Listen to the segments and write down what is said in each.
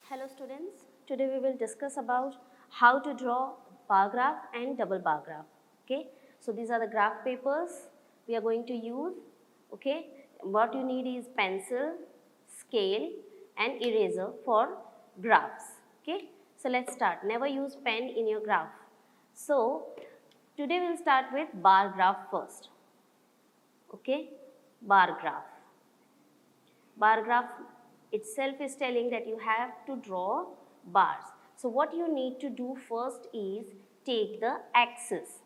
Hello students, today we will discuss about how to draw bar graph and double bar graph. Okay, so these are the graph papers we are going to use. Okay, what you need is pencil, scale and eraser for graphs. Okay, so let's start. Never use pen in your graph. So today we'll start with bar graph first. Okay, bar graph. Bar graph itself is telling that you have to draw bars. So what you need to do first is take the axis.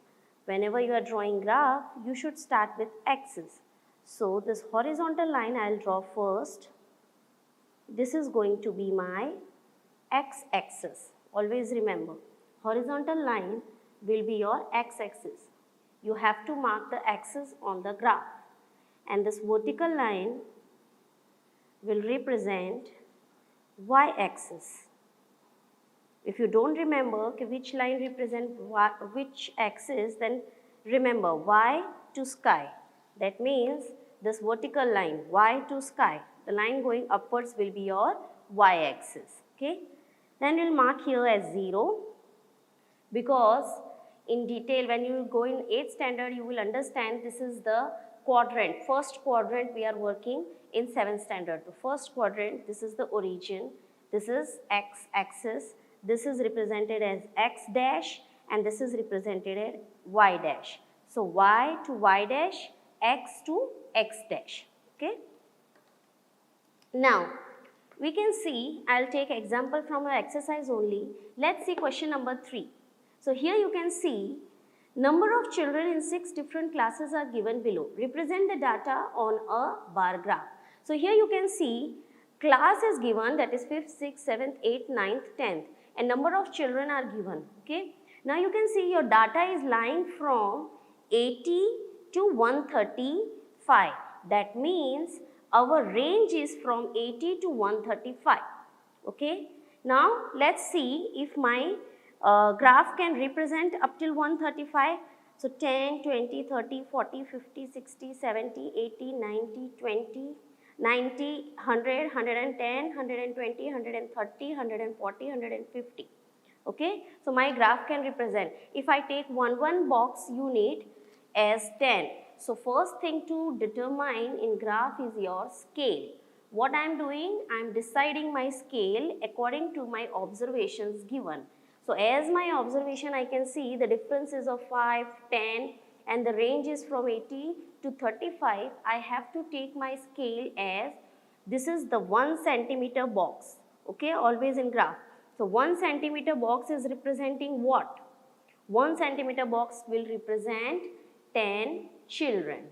Whenever you are drawing graph, you should start with axis. So this horizontal line I will draw first. This is going to be my x-axis. Always remember, horizontal line will be your x-axis. You have to mark the axis on the graph. And this vertical line will represent y-axis. If you don't remember which line represents which axis, then remember y to sky. That means this vertical line, y to sky, the line going upwards will be your y-axis. Okay? Then we'll mark here as 0 because in detail when you go in 8th standard you will understand this is the quadrant, first quadrant we are working in 7th standard. The first quadrant, this is the origin, this is x-axis, this is represented as x dash and this is represented as y dash. So y to y dash, x to x dash. Okay. Now we can see, I'll take example from our exercise only. Let's see question number 3. So here you can see number of children in 6 different classes are given below. Represent the data on a bar graph. So here you can see class is given, that is 5th, 6th, 7th, 8th, 9th, 10th and number of children are given. Okay. Now you can see your data is lying from 80 to 135. That means our range is from 80 to 135. Okay. Now let's see if my graph can represent up till 135. So 10, 20, 30, 40, 50, 60, 70, 80, 90, 20, 90, 100, 110, 120, 130, 140, 150. Okay. So my graph can represent. If I take one box unit as 10. So first thing to determine in graph is your scale. What I am doing, I am deciding my scale according to my observations given. So as my observation I can see the difference is of 5, 10 and the range is from 80 to 35. I have to take my scale as this is the 1 centimeter box. Okay, always in graph. So 1 centimeter box is representing what? 1 centimeter box will represent 10 children.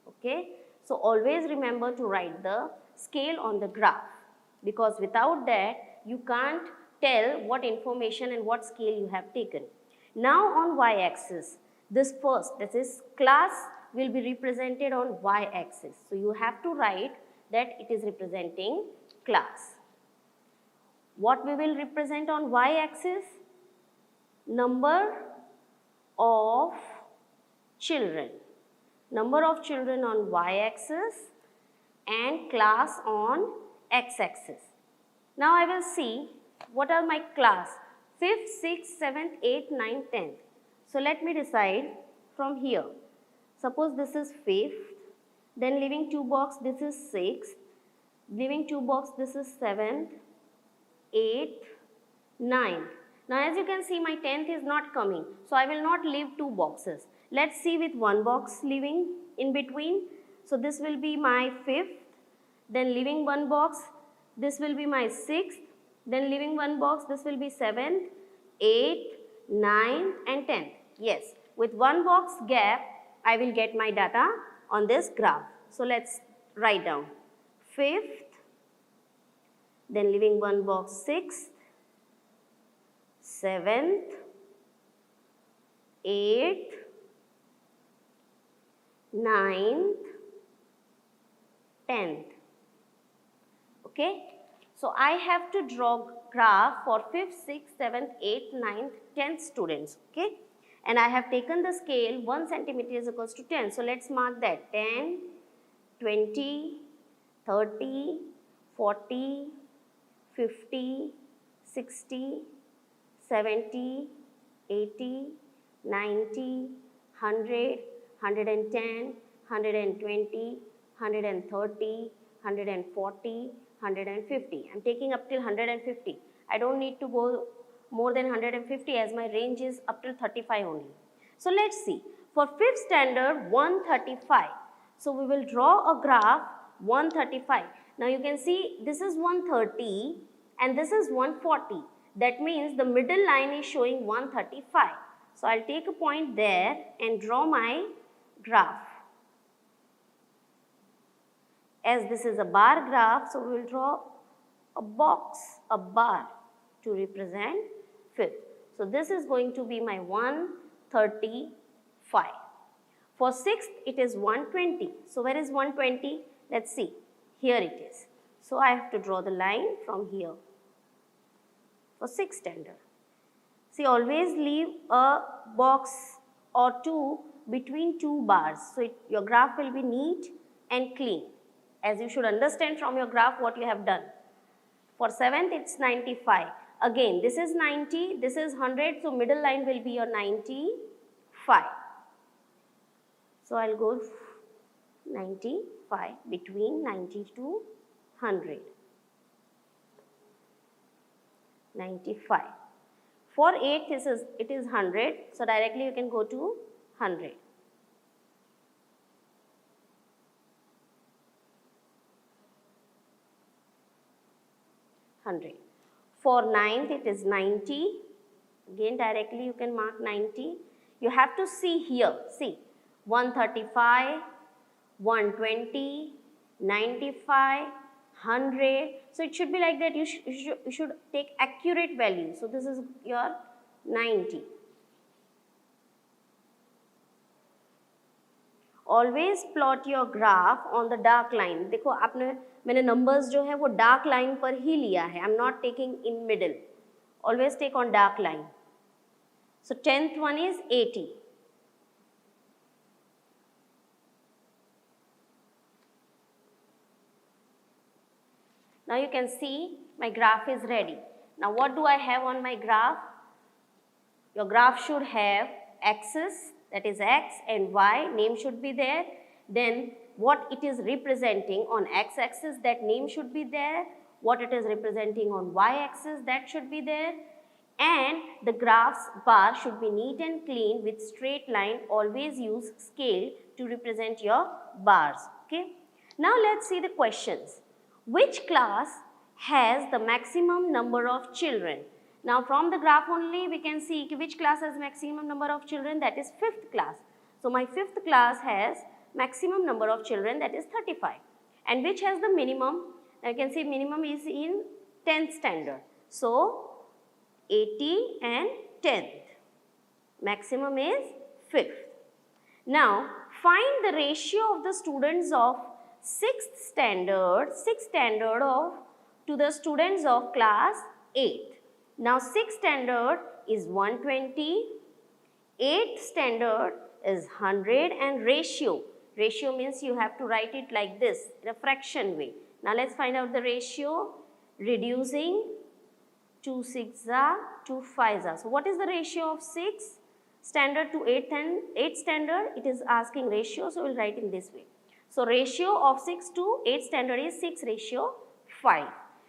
Okay, so always remember to write the scale on the graph because without that you can't tell what information and what scale you have taken. Now on y-axis, this is class will be represented on y-axis. So you have to write that it is representing class. What we will represent on y-axis? Number of children. Number of children on y-axis and class on x-axis. Now I will see what are my class 5th, 6th, 7th, 8th, 9th, 10th. So let me decide from here. Suppose this is 5th, then leaving 2 box this is 6th, leaving 2 box this is 7th, 8th, 9th. Now as you can see my 10th is not coming. So I will not leave 2 boxes. Let's see with 1 box leaving in between. So this will be my 5th, then leaving 1 box, this will be my 6th, then leaving 1 box, this will be 7th, 8th, 9th and 10th. Yes, with 1 box gap, I will get my data on this graph. So let's write down 5th, then leaving 1 box 6th, 7th, 8th, 9th, 10th. Okay. So I have to draw graph for 5th, 6th, 7th, 8th, 9th, 10th students. Okay. And I have taken the scale 1 centimeter is equals to 10. So let's mark that 10, 20, 30, 40, 50, 60, 70, 80, 90, 100, 110, 120, 130, 140, 150. I'm taking up till 150. I don't need to go more than 150 as my range is up till 35 only. So let's see. For 5th standard, 135. So we will draw a graph 135. Now you can see this is 130 and this is 140. That means the middle line is showing 135. So I'll take a point there and draw my graph. As this is a bar graph, so we will draw a box, a bar to represent 5th. So this is going to be my 135. For 6th, it is 120. So where is 120? Let's see. Here it is. So I have to draw the line from here. For 6th standard. See, always leave a box or two between two bars. So your graph will be neat and clean. As you should understand from your graph what you have done. For 7th, it's 95. Again, this is 90, this is 100, so middle line will be your 95. So I'll go 95 between 90 to 100. 95. For 8, it is 100, so directly you can go to 100. 100. For 9th, it is 90. Again, directly you can mark 90. You have to see here. See, 135, 120, 95, 100. So it should be like that. You should take accurate value. So this is your 90. Always plot your graph on the dark line. देखो आपने मैंने numbers जो है वो dark line पर ही लिया है. I'm not taking in middle. Always take on dark line. So 10th one is 80. Now you can see my graph is ready. Now what do I have on my graph? Your graph should have axis, that is x and y, name should be there. Then what it is representing on x-axis, that name should be there. What it is representing on y-axis, that should be there. And the graph's bar should be neat and clean with straight line. Always use scale to represent your bars. Okay. Now let's see the questions. Which class has the maximum number of children? Now from the graph only we can see which class has maximum number of children, that is 5th class. So my 5th class has maximum number of children, that is 35. And which has the minimum? Now you can see minimum is in 10th standard. So 80 and 10th. Maximum is 5th. Now find the ratio of the students of 6th standard to the students of class 8th. Now 6th standard is 120, 8th standard is 100 and ratio. Ratio means you have to write it like this in a fraction way. Now let's find out the ratio. Reducing 2 6 are 2 5 are. So what is the ratio of 6th standard to 8th and 8th standard? It is asking ratio, so we'll write in this way. So ratio of 6 to 8th standard is 6:5.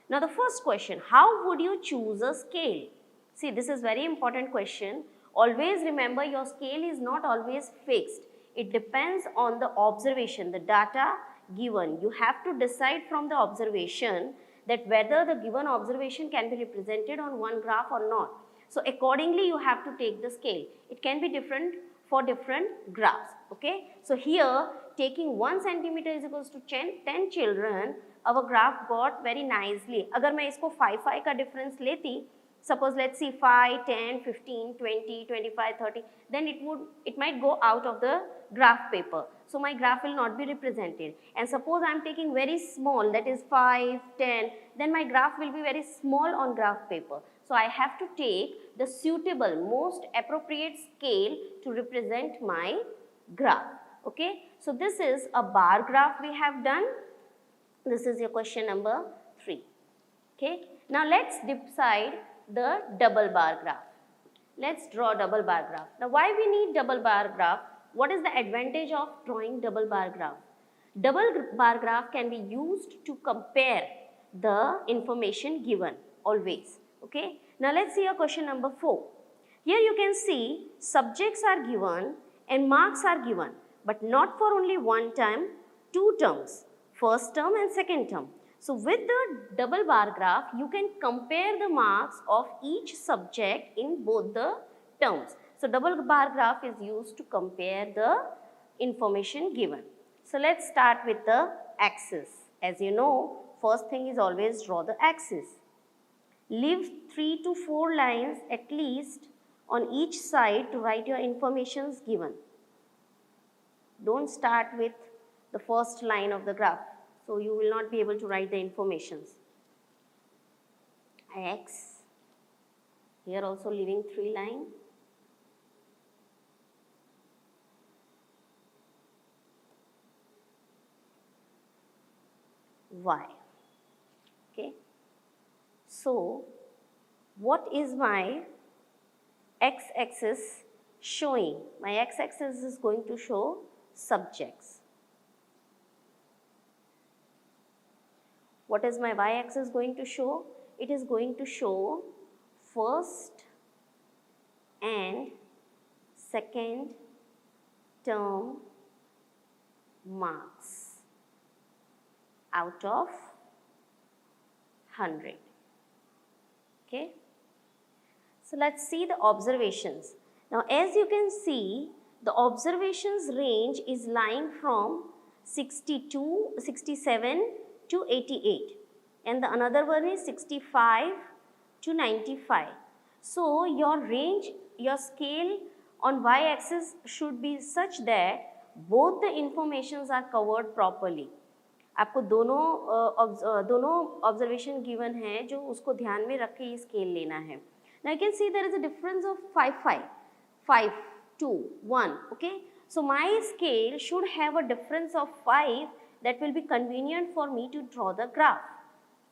Now the first question, how would you choose a scale? See, this is very important question. Always remember your scale is not always fixed. It depends on the observation, the data given. You have to decide from the observation that whether the given observation can be represented on one graph or not. So accordingly you have to take the scale. It can be different for different graphs. Okay. So here taking 1 centimeter is equals to 10 children, our graph got very nicely. अगर मैं इसको 5 का difference लेती, suppose let's see 5, 10, 15, 20, 25, 30, then it might go out of the graph paper. So my graph will not be represented. And suppose I am taking very small, that is 5, 10, then my graph will be very small on graph paper. So I have to take the suitable, most appropriate scale to represent my graph. Okay. So this is a bar graph we have done. This is your question number 3. Okay. Now let's decide the double bar graph. Let's draw double bar graph. Now why we need double bar graph? What is the advantage of drawing double bar graph? Double bar graph can be used to compare the information given always. Okay. Now let's see a question number 4. Here you can see subjects are given and marks are given, but not for only one term, two terms, first term and second term. So with the double bar graph, you can compare the marks of each subject in both the terms. So double bar graph is used to compare the information given. So let's start with the axis. As you know, first thing is always draw the axis. Leave 3 to 4 lines at least on each side to write your informations given. Don't start with the first line of the graph. So you will not be able to write the informations. X, here also leaving 3 lines. Y. Okay. So what is my x-axis showing? My x-axis is going to show subjects. What is my y-axis going to show? It is going to show first and second term marks out of 100. Okay. So let's see the observations. Now as you can see, the observations range is lying from 62, 67 to 88, and the another one is 65 to 95. So your range, your scale on y-axis should be such that both the informations are covered properly. आपको दोनों observation given है जो उसको ध्यान में रख के ये स्केल लेना है. Now you can see there is a difference of 5, 2, 1. Okay, so my scale should have a difference of 5 that will be convenient for me to draw the graph.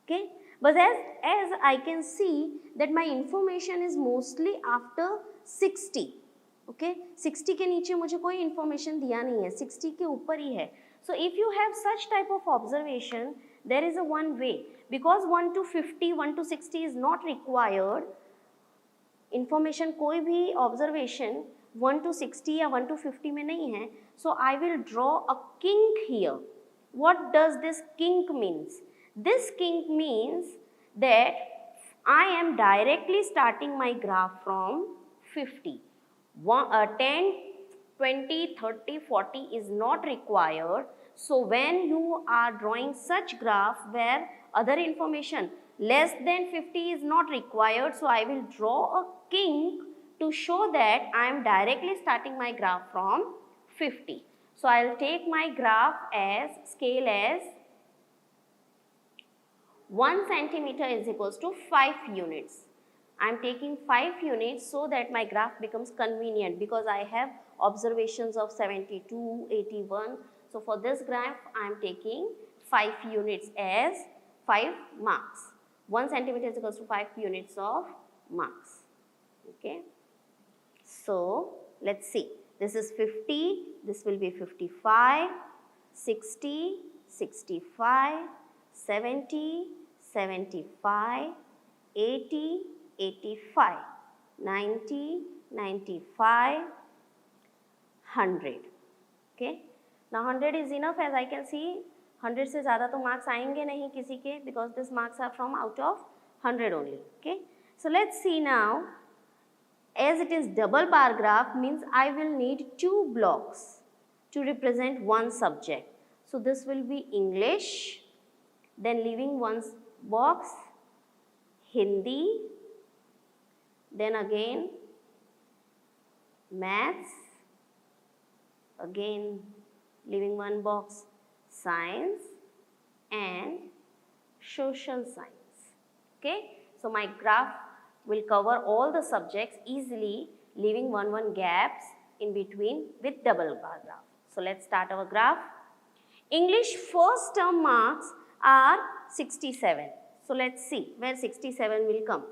Okay, but as I can see that my information is mostly after 60. Okay, 60 के नीचे मुझे कोई information दिया नहीं है, 60 के ऊपर ही है. So if you have such type of observation, there is a one way, because 1 to 50, 1 to 60 is not required. Information कोई भी observation 1 to 60 या 1 to 50 में नहीं है. So I will draw a kink here. What does this kink means? This kink means that I am directly starting my graph from 50. 10, 20, 30, 40 is not required. So when you are drawing such graph where other information less than 50 is not required, so I will draw a kink to show that I am directly starting my graph from 50. So I will take my graph as scale as 1 centimeter is equals to 5 units. I am taking 5 units so that my graph becomes convenient, because I have observations of 72, 81. So for this graph, I am taking 5 units as 5 marks. 1 centimeter is equals to 5 units of marks. Okay. So let's see. This is 50. This will be 55, 60, 65, 70, 75, 80, 85, 90, 95, 100. Okay. Now 100 is enough, as I can see. 100 से ज़्यादा तो marks आएंगे नहीं किसी के, because these marks are from out of 100 only. Okay. So let's see now. As it is double bar graph, means I will need 2 blocks to represent one subject. So this will be English, then leaving one box Hindi, then again maths, again leaving one box science, and social science. Okay, so my graph will cover all the subjects easily, leaving one gaps in between with double bar graph. So let's start our graph. English first term marks are 67. So let's see where 67 will come.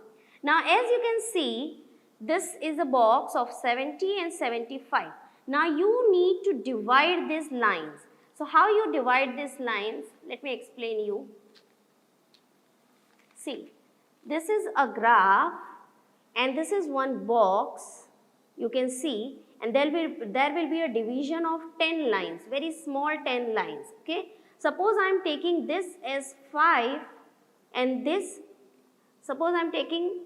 Now as you can see, this is a box of 70 and 75. Now you need to divide these lines. So how you divide these lines? Let me explain you. See, this is a graph and this is one box, you can see, and there will be a division of 10 lines, very small 10 lines, okay. Suppose I am taking this as 5 and this, suppose I am taking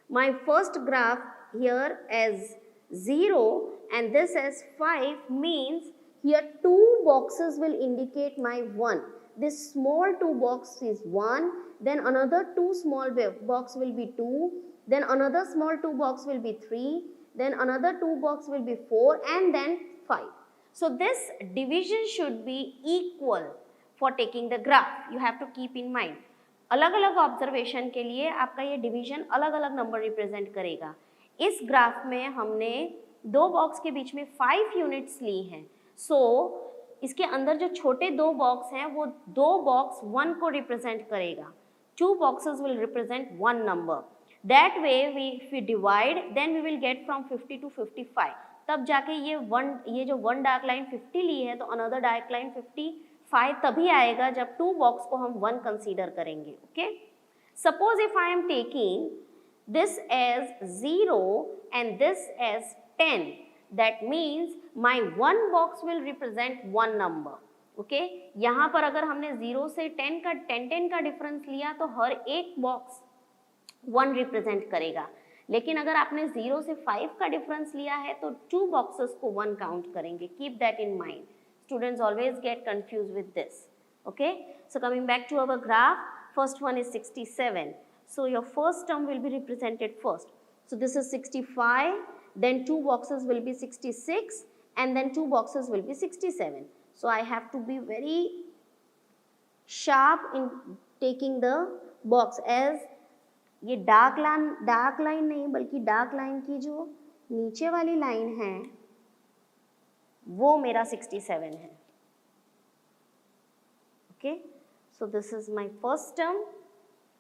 my first graph here as 0 and this as 5, means here 2 boxes will indicate my 1. This small 2 box is 1, then another 2 small box will be 2, then another small 2 box will be 3, then another 2 box will be 4 and then 5. So this division should be equal for taking the graph. You have to keep in mind. अलग अलग observation के लिए आपका ये division अलग अलग number represent करेगा. इस ग्राफ में हमने 2 बॉक्स के बीच में 5 यूनिट्स ली हैं. इसके अंदर जो छोटे 2 बॉक्स हैं वो 2 बॉक्स 1 को रिप्रेजेंट करेगा. 2 boxes will represent 1 number. That way if we divide then we will get from 50 to 55. तब जाके ये जो 1 डार्क लाइन 50 ली है तो अनदर डार्क लाइन 55 तभी आएगा जब 2 बॉक्स को हम 1 कंसीडर करेंगे. Okay, suppose if I am taking this as 0 and this as 10, that means my 1 box will represent 1 number. Okay, यहाँ पर अगर हमने 0 से 10 का डिफरेंस लिया तो हर एक बॉक्स 1 रिप्रेजेंट करेगा. लेकिन अगर आपने 0 से 5 का डिफरेंस लिया है तो 2 बॉक्सेस को 1 काउंट करेंगे. Keep that in mind. Students always get confused with this. Okay, so coming back to our graph, first one is 67. So your first term will be represented first. So this is 65, then 2 boxes will be 66 and then 2 boxes will be 67. So I have to be very sharp in taking the box, as ये dark line नहीं बल्कि dark line की जो नीचे वाली line है वो मेरा 67 है. Okay, so this is my first term,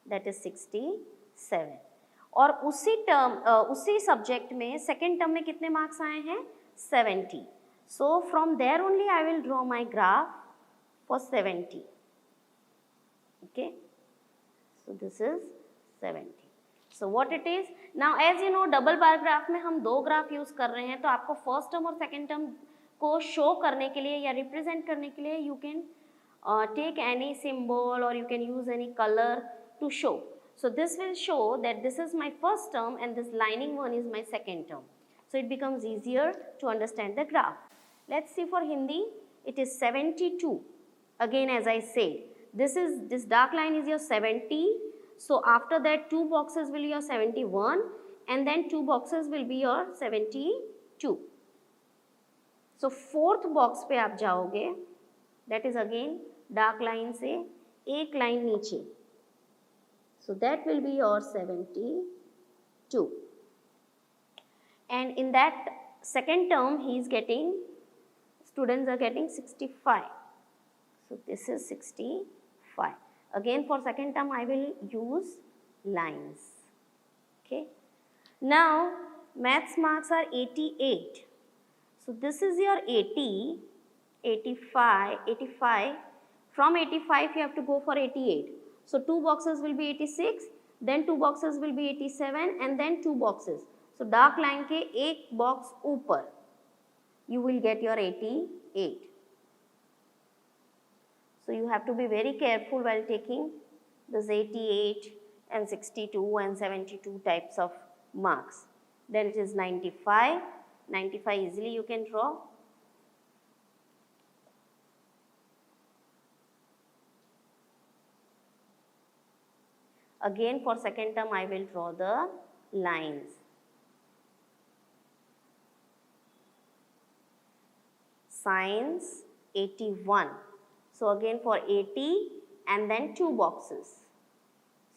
that is 67. और उसी सब्जेक्ट में सेकेंड टर्म में कितने मार्क्स आए हैं? 70. So from there only I will draw my graph for 70. Okay, so this is 70. So what it is now, as you know, double bar graph में हम 2 graph use कर रहे हैं, तो आपको फर्स्ट टर्म और सेकेंड टर्म को show करने के लिए या रिप्रेजेंट करने के लिए you can take any symbol और you can use any colour to show. So this will show that this is my first term and this lining one is my second term. So it becomes easier to understand the graph. Let's see for Hindi. It is 72. Again, as I said, this dark line is your 70. So after that 2 boxes will be your 71 and then 2 boxes will be your 72. So fourth box पे आप जाओगे, that is again dark line से एक line नीचे. So that will be your 72. And in that second term he is getting, students are getting 65. So this is 65. Again for second term I will use lines. Okay, now maths marks are 88. So this is your 80, 85. From 85 you have to go for 88. So 2 boxes will be 86, then 2 boxes will be 87 and then 2 boxes. So dark line के एक box ऊपर you will get your 88. So you have to be very careful while taking this 88 and 62 and 72 types of marks. Then it is 95. 95 easily you can draw. Again for second term I will draw the lines. Science 81. So again for 80 and then 2 boxes.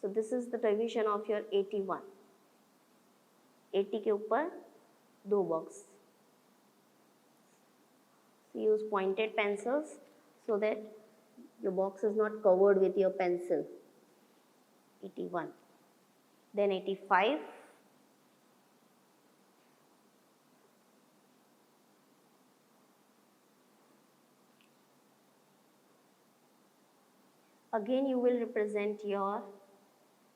So this is the division of your 81. 80 के ऊपर 2 box. So use pointed pencils so that your box is not covered with your pencil. 81. then 85, again you will represent your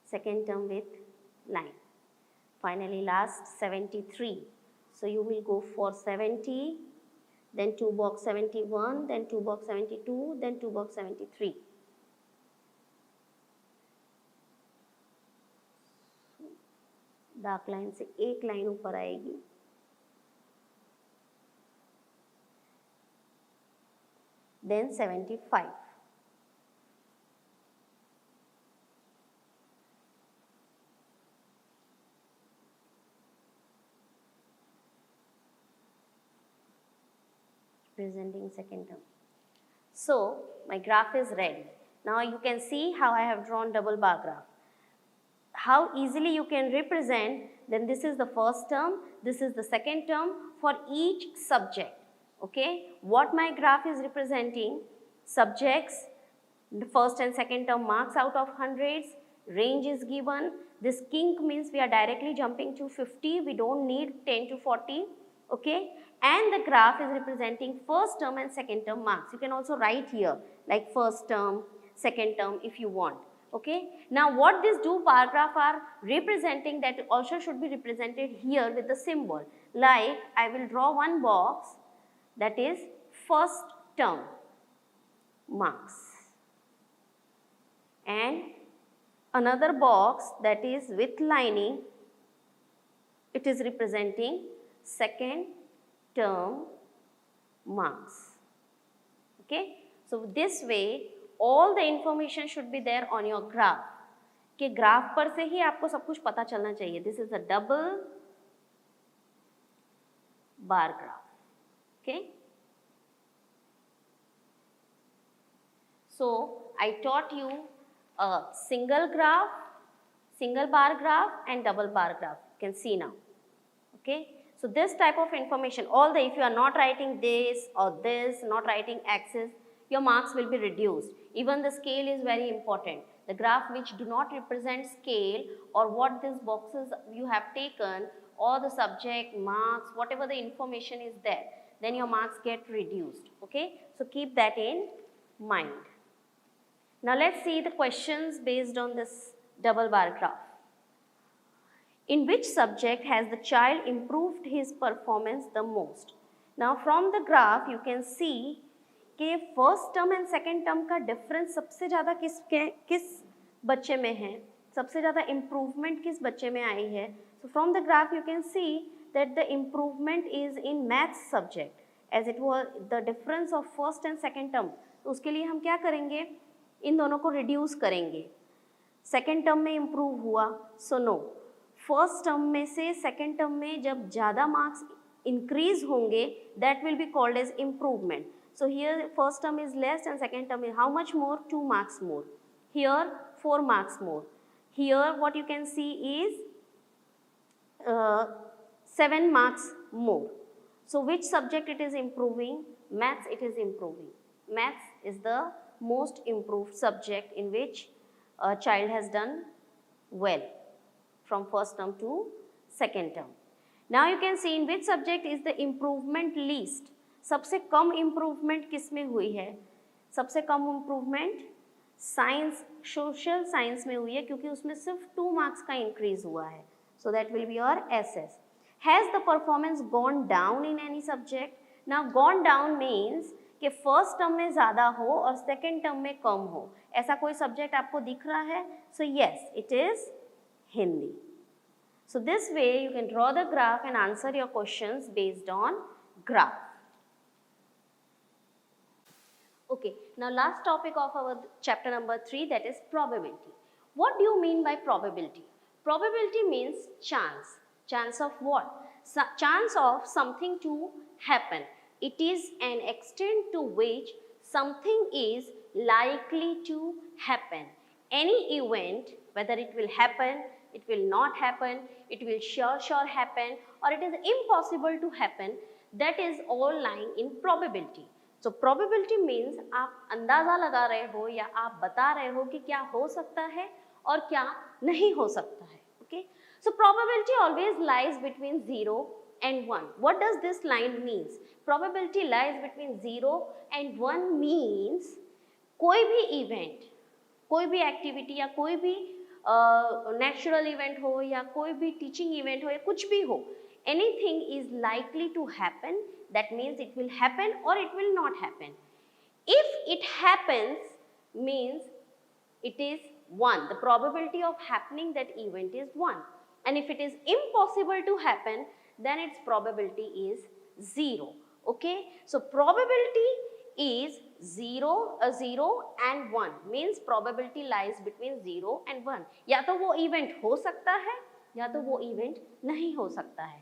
second term with line. Finally last 73. So you will go for 70, then 2 box 71, then 2 box 72, then 2 box 73. Dark line से एक line ऊपर आएगी, then 75. Representing second term. So my graph is ready. Now you can see how I have drawn double bar graph. How easily you can represent, then this is the first term, this is the second term for each subject. Okay, what my graph is representing, subjects, the first and second term marks out of hundreds, range is given. This kink means we are directly jumping to 50, we don't need 10 to 40. Okay, and the graph is representing first term and second term marks. You can also write here like first term, second term if you want. Okay, now what these two bar graph are representing, that also should be represented here with the symbol. Like I will draw one box that is first term marks and another box that is with lining, it is representing second term marks. Okay, so this way all the information should be there on your graph. कि graph पर से ही आपको सब कुछ पता चलना चाहिए. This is a double bar graph. Okay. So I taught you a single graph, single bar graph and double bar graph. You can see now. Okay. So this type of information, all the, if you are not writing this or this, not writing axis, your marks will be reduced. Even the scale is very important. The graph which do not represent scale or what these boxes you have taken, or the subject, marks, whatever the information is there, then your marks get reduced. Okay, so keep that in mind. Now let's see the questions based on this double bar graph. In which subject has the child improved his performance the most? Now from the graph you can see कि first term and second term का difference सबसे ज़्यादा किस बच्चे में है, सबसे ज़्यादा इम्प्रूवमेंट किस बच्चे में आई है. So from the graph you can see that the improvement is in maths subject as it was the difference of first and second term. तो उसके लिए हम क्या करेंगे, इन दोनों को रिड्यूस करेंगे. सेकेंड टर्म में इम्प्रूव हुआ, सो नो, फर्स्ट टर्म में से सेकेंड टर्म में जब ज़्यादा मार्क्स इंक्रीज होंगे that will be called as improvement. So here first term is less and second term is how much more? 2 marks more. Here 4 marks more. Here what you can see is 7 marks more. So which subject it is improving? Maths it is improving. Maths is the most improved subject in which a child has done well from first term to second term. Now you can see in which subject is the improvement least. सबसे कम improvement किस में हुई है? सबसे कम improvement science, social science में हुई है, क्योंकि उसमें सिर्फ 2 मार्क्स का इंक्रीज हुआ है. सो that will be your SS. Has the performance gone down in any subject? Now gone down means कि फर्स्ट टर्म में ज़्यादा हो और सेकेंड टर्म में कम हो. ऐसा कोई सब्जेक्ट आपको दिख रहा है? So yes, it is Hindi. So this way you can draw the graph and answer your questions based on graph. Okay, now last topic of our chapter number 3, that is probability. What do you mean by probability? Probability means chance. Chance of what? Chance of something to happen. It is an extent to which something is likely to happen. Any event, whether it will happen, it will not happen, it will sure happen, or it is impossible to happen, that is all lying in probability. So probability means आप अंदाज़ा लगा रहे हो या आप बता रहे हो कि क्या हो सकता है और क्या नहीं हो सकता है. Okay, so probability always lies between 0 and 1. What does this line means? Probability lies between 0 and 1 means कोई भी इवेंट, कोई भी एक्टिविटी या कोई भी नेचुरल इवेंट हो या कोई भी टीचिंग इवेंट हो या कुछ भी हो, anything is likely to happen, that means it will happen or it will not happen. If it happens means it is 1, the probability of happening that event is 1, and if it is impossible to happen then its probability is 0. Okay, so probability is 0 and 1 means probability lies between 0 and 1. या तो वो event हो सकता है या तो वो event नहीं हो सकता है.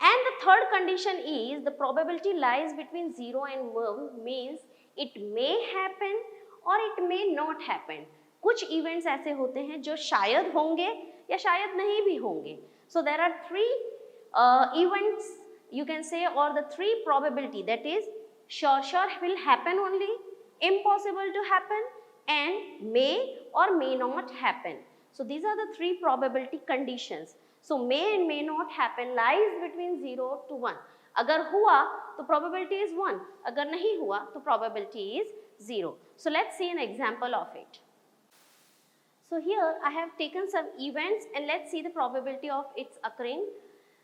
And the third condition is the probability lies between 0 and 1 means it may happen or it may not happen. कुछ events ऐसे होते हैं जो शायद होंगे या शायद नहीं भी होंगे. So there are three events you can say, or the three probability, that is sure will happen only, impossible to happen, and may or may not happen. So these are the three probability conditions. So may and may not happen lies between 0 to 1. अगर हुआ तो probability is 1, अगर नहीं हुआ तो probability is 0. So let's see an example of it. So here I have taken some events and let's see the probability of its occurring.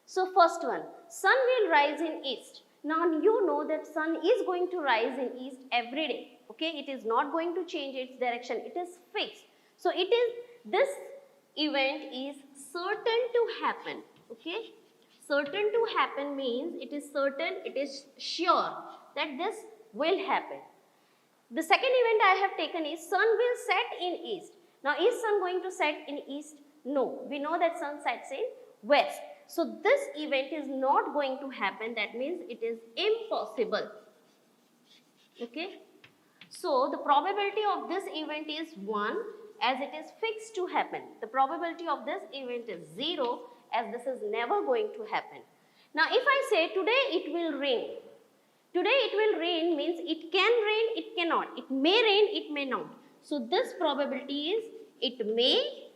So first one, sun will rise in east. Now you know that sun is going to rise in east every day. Okay, it is not going to change its direction. It is fixed. So it is, this event is certain to happen. Okay, certain to happen means it is certain, it is sure that this will happen. The second event I have taken is sun will set in east. Now is sun going to set in east? No, we know that sun sets in west. So this event is not going to happen, that means it is impossible. Okay, so the probability of this event is 1 as it is fixed to happen. The probability of this event is 0 as this is never going to happen. Now if I say today it will rain, today it will rain means it can rain, it cannot, it may rain, it may not. So this probability is it may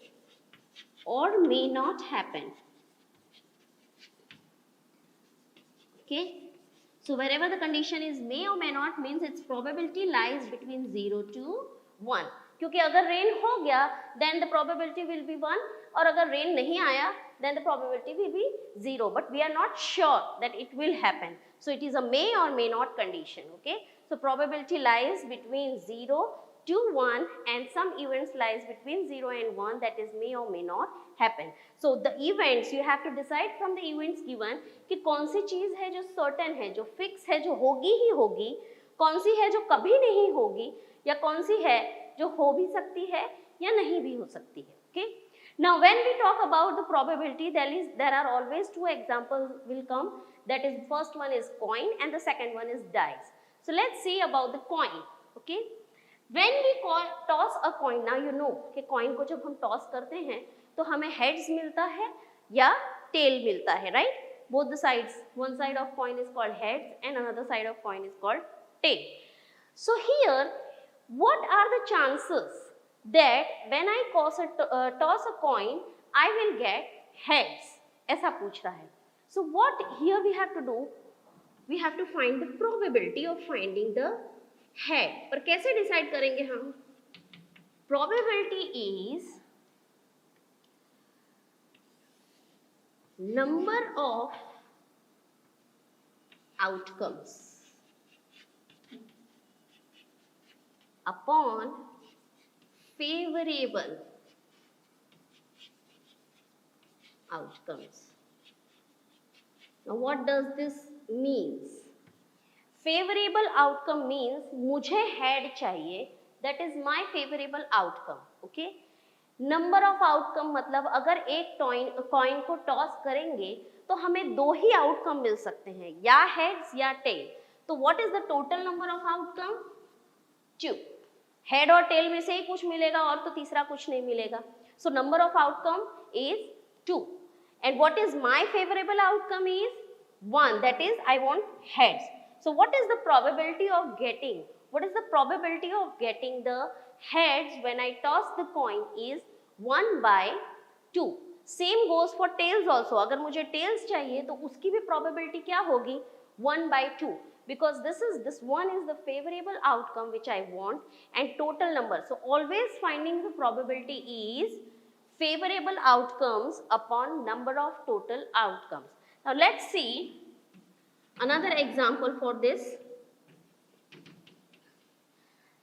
or may not happen. Okay, so wherever the condition is may or may not means its probability lies between 0 to 1. क्योंकि अगर rain हो गया then the probability will be 1, और अगर rain नहीं आया then the probability will be 0, but we are not sure that it will happen. So it is a may or may not condition. Okay, so probability lies between 0 to 1 and some events lies between 0 and 1, that is may or may not happen. So the events you have to decide from the events given कि कौन सी चीज है जो certain है, जो fix है, जो होगी ही होगी, कौन सी है जो कभी नहीं होगी, या कौन सी है जो हो भी सकती है या नहीं भी हो सकती है. Okay, now when we talk about the probability, there are always two examples will come, that is first one is coin and the second one is dice. So let's see about the coin. Okay, when we toss a coin, now you know कि coin को जब हम toss करते हैं तो हमें heads मिलता है या tail मिलता है, right? Both the sides, one side of coin is called heads and another side of coin is called tail. So here, what are the chances that when I toss a coin, I will get heads? ऐसा पूछ रहा है. So what here we have to do? We have to find the probability of finding the head. पर कैसे decide करेंगे हम? Probability is number of outcomes upon favorable outcomes. Now what does this means? Favorable outcome means मुझे head चाहिए, that is my favorable outcome. Okay, number of outcome मतलब अगर एक coin को टॉस करेंगे तो हमें दो ही आउटकम मिल सकते हैं, या हेड्स या टेल. तो what is the total number of outcome? 2. Head और टेल में से ही कुछ मिलेगा और तो तीसरा कुछ नहीं मिलेगा. So number of outcome is 2 and what is my favourable outcome is 1, that is I want heads. So what is the probability of getting, what is the probability of getting the heads when I toss the coin is 1 by 2. Same goes for tails also, अगर मुझे tales चाहिए तो उसकी भी probability क्या होगी 1/2, because this one is the favorable outcome which I want and total number. So always finding the probability is favorable outcomes upon number of total outcomes. Now let's see another example for this.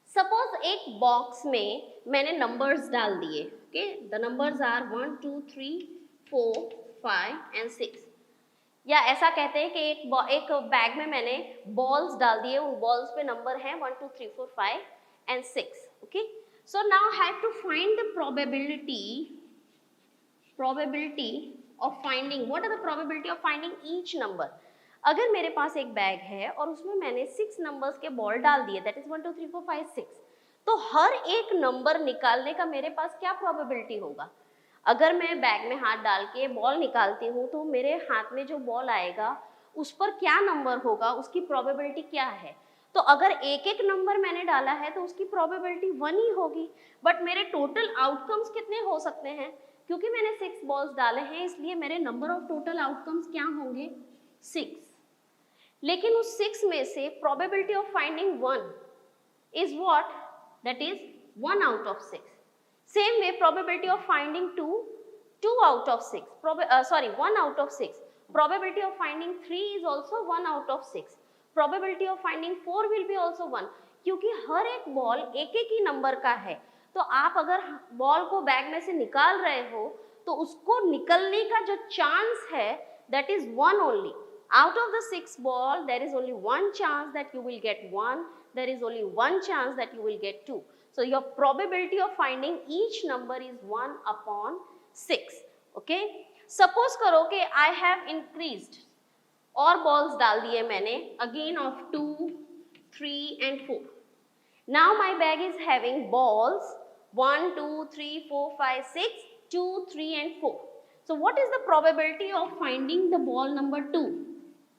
Suppose एक box में मैंने numbers डाल दिए, okay, the numbers are 1 2 3 4 5 and 6, या ऐसा कहते हैं कि एक बैग में मैंने बॉल्स डाल दिए, उन बॉल्स पे नंबर है 1 2 3 4 5 and 6, okay. So now I have to find the probability of finding, what are the probability of finding each number. अगर मेरे पास एक बैग है और उसमें मैंने 6 नंबर्स के बॉल डाल दिए, दैट इज 1 2 3 4 5 6, तो हर एक नंबर निकालने का मेरे पास क्या प्रोबेबिलिटी होगा. अगर मैं बैग में हाथ डाल के बॉल निकालती हूँ तो मेरे हाथ में जो बॉल आएगा उस पर क्या नंबर होगा, उसकी प्रोबेबिलिटी क्या है. तो अगर एक एक नंबर मैंने डाला है तो उसकी प्रोबेबिलिटी 1 ही होगी, बट मेरे टोटल आउटकम्स कितने हो सकते हैं, क्योंकि मैंने 6 बॉल्स डाले हैं इसलिए मेरे नंबर ऑफ टोटल आउटकम्स क्या होंगे 6. लेकिन उस 6 में से probability of finding 1 is what, that is 1 out of 6. Same way probability of finding 2 out of 6, 1 out of 6. Probability of finding 3 is also 1 out of 6. Probability of finding 4 will be also 1, क्योंकि हर एक ball एक एक ही number का है. तो आप अगर ball को बैग में से निकाल रहे हो तो उसको निकलने का जो चांस है that is 1 only. Out of the 6 ball, there is only 1 chance that you will get 1. There is only 1 chance that you will get 2. So your probability of finding each number is 1 upon 6. Okay? Suppose करो कि I have increased और balls डाल दिए मैंने again of 2, 3 and 4. Now my bag is having balls 1, 2, 3, 4, 5, 6, 2, 3 and 4. So what is the probability of finding the ball number 2?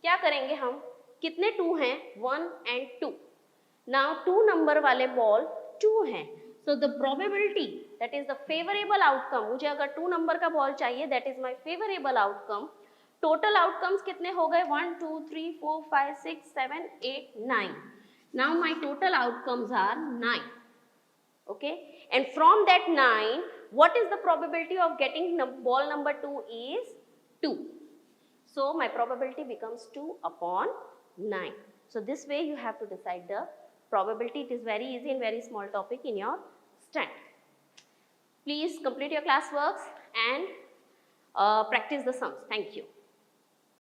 क्या करेंगे हम, कितने 2 हैं 1 and 2. नाउ 2 नंबर वाले बॉल 2 हैं, so the probability that is the favourable outcome, मुझे अगर 2 number का बॉल चाहिए that is my favourable outcome. Total outcomes कितने हो गए 1 2 3 4 5 6 7 8 9. Now my total outcomes are 9, okay, and from that 9 what is the probability of getting ball number 2 is 2. So my probability becomes 2 upon 9. So this way you have to decide the probability. It is very easy and very small topic in your stand. Please complete your classworks and practice the sums. Thank you.